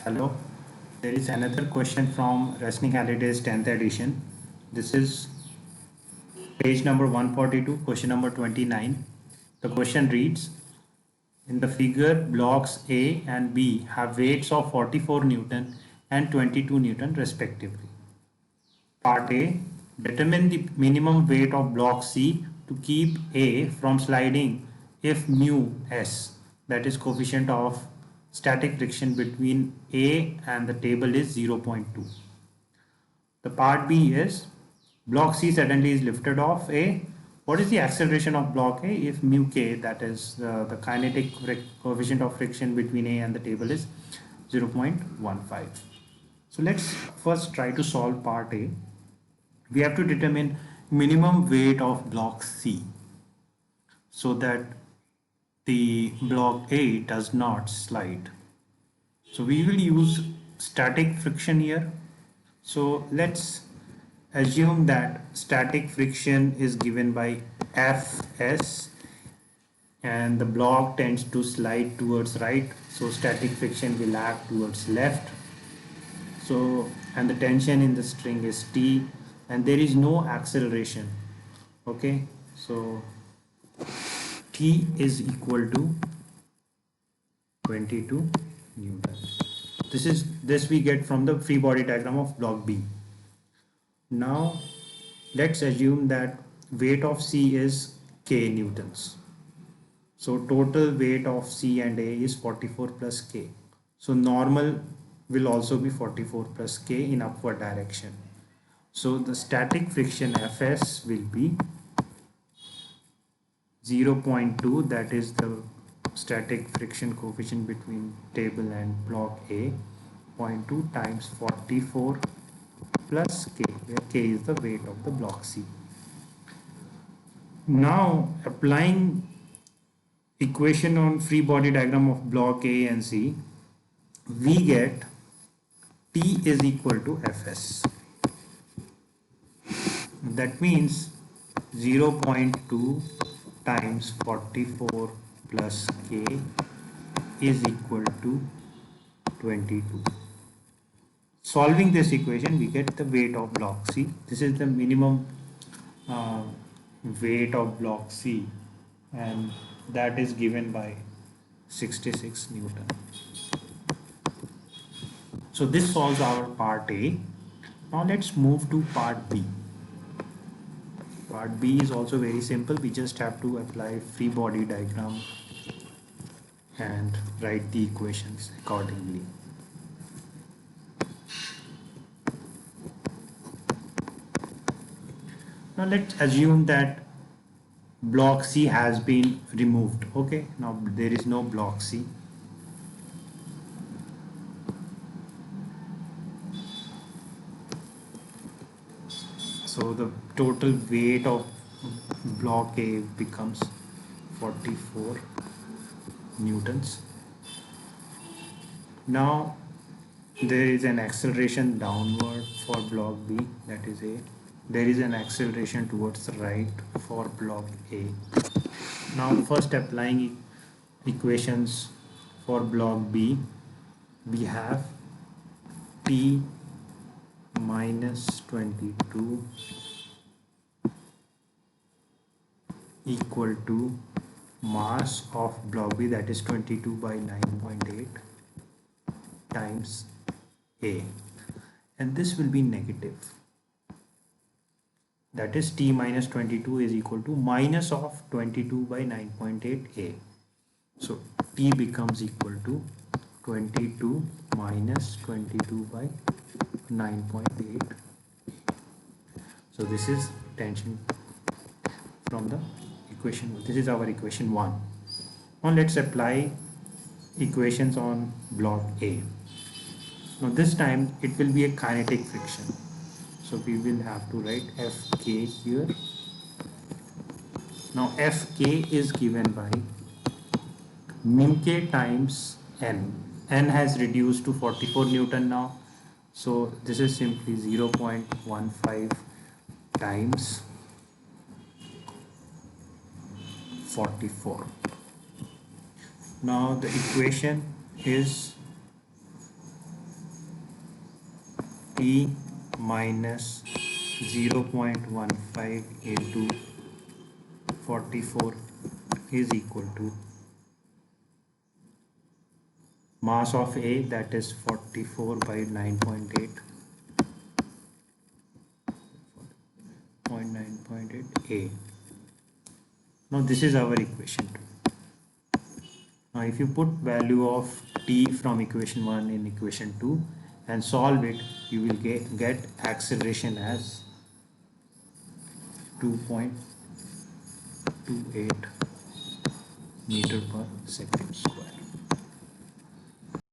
Hello, there is another question from Rasnik Halliday's 10th edition. This is page number 142, question number 29. The question reads, in the figure, blocks A and B have weights of 44 Newton and 22 Newton respectively. Part A, determine the minimum weight of block C to keep A from sliding if mu s, that is coefficient of static friction between A and the table, is 0.2. The part B is block C suddenly is lifted off A. What is the acceleration of block A if mu k, that is the kinetic coefficient of friction between A and the table, is 0.15. So let's first try to solve part A. We have to determine minimum weight of block C so that the block A does not slide. So we will use static friction here. So let's assume that static friction is given by Fs and the block tends to slide towards right. So static friction will act towards left. So, and the tension in the string is T and there is no acceleration. Okay, so T is equal to 22 Newton. This we get from the free body diagram of block B. Now let's assume that weight of C is K newtons. So total weight of C and A is 44 plus K. So normal will also be 44 plus K in upward direction. So the static friction Fs will be 0.2, that is the static friction coefficient between table and block A, 0.2 times 44 plus K, where K is the weight of the block C. Now applying equation on free body diagram of block A and C, we get T is equal to Fs. That means 0.2 times 44 plus K is equal to 22. Solving this equation, we get the weight of block C. This is the minimum weight of block C, and that is given by 66 Newton. So this solves our part A. Now let's move to part B. Part B is also very simple. We just have to apply free body diagram and write the equations accordingly. Now let's assume that block C has been removed. Okay, now there is no block C. So the total weight of block A becomes 44 newtons. Now there is an acceleration downward for block B, that is A. There is an acceleration towards the right for block A. Now first applying equations for block B, we have T minus 22 equal to mass of block B, that is 22 by 9.8 times A, and this will be negative. That is T minus 22 is equal to minus of 22 by 9.8 A. So T becomes equal to 22 minus 22 by 9.8. So this is tension from the equation. This is our equation 1. Now let's apply equations on block A. Now this time it will be a kinetic friction. So we will have to write Fk here. Now Fk is given by mu k times N. N has reduced to 44 Newton now. So this is simply 0.15 times 44. Now the equation is T minus 0.15 into 44 is equal to mass of A, that is 44 by 9.8, 9.8 A. Now this is our equation 2. Now if you put value of T from equation 1 in equation 2 and solve it, you will get acceleration as 2.28 meter per second square.